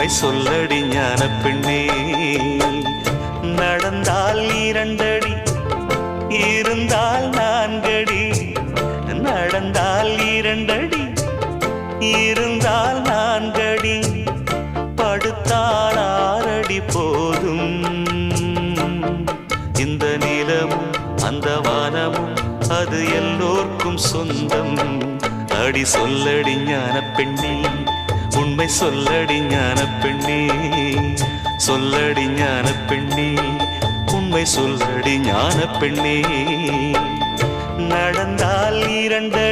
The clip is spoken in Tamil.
உண்மை சொல்லடி ஞான பெண்ணே. நடந்தால் 2 அடி, இருந்தால் 4 அடி. நடந்தால் 2 அடி, இருந்தால் 4 அடி. படுத்தால் 6 அடி போதும். இந்த நிலமும் அந்த வானமும் அது எல்லோர்க்கும் சொந்தம். அடி சொல்லடி ஞான பெண்ணே, உண்மை சொல்லடி ஞான பெண்ணே. சொல்லடி ஞான பெண்ணே, உண்மை சொல்லடி ஞான பெண்ணே. நடந்தால் 2